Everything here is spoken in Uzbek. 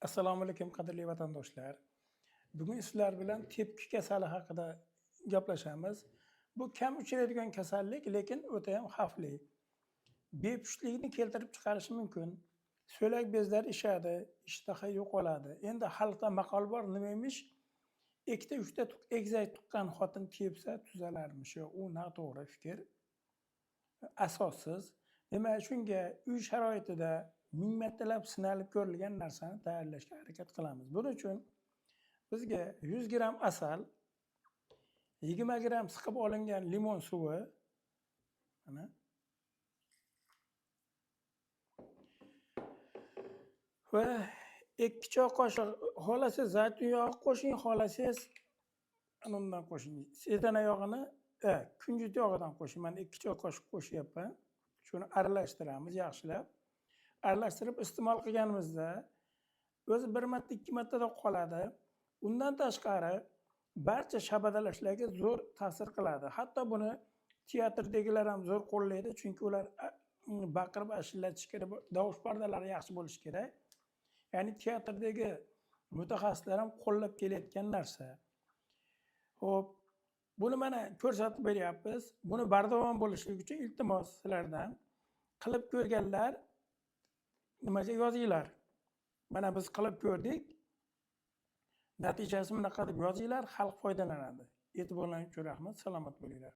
Assalomu alaykum qadrli vatandoshlar. Bugun sizlar bilan tepki kasali haqida gaplashamiz. Bu kam uchraydigan kasallik, lekin o'ta ham xavfli. Bepushtlikni keltirib chiqarishi mumkin. So'lak bezlari ishadi, ishtaha yo'qoladi. Endi xalqda maqol bor, nima emish? Ikkita uchta egizak tuqqan xotin tepsa tuzalarmish. U noto'g'ri fikr. Asossiz. Demak, shunga uy sharoitida ming martalab sinalib ko'rilgan narsani tayyorlashga harakat qilamiz. Buning uchun bizga 100 gram asal, 20 gram siqib olingan limon suvi, mana va 2 choy qoshiq, xohlasangiz zaytun yog'i qo'shing, xohlasangiz undan qo'shing. Smetana yog'ini, kunjut yog'idan qo'shing. Mana 2 choy qoshiq qo'shyapman. Shuni aralashtiramiz yaxshilab. Aralashtirib iste'mol qilganimizda o'zi bir marta, ikki martada qoladi. Undan tashqari barcha shabadalashlarga zo'r ta'sir qiladi. Hatto buni teatrdagilar ham zo'r qo'llaydi, chunki ular baqirib ashillatish kerak, tovush pardalari yaxshi bo'lishi kerak. Ya'ni teatrdagi mutaxassislar ham qo'llab kelayotgan narsa. Xo'p, buni mana ko'rsatib beryapmiz. Buni bardavom bo'lishligi uchun iltimos sizlardan qilib ko'rganlar nimaga yozinglar. Mana biz qilib ko'rdik. Natijasi bunaqa deb yozinglar, xalq foydalanadi. E'tiborlaringiz uchun rahmat, salomat bo'linglar.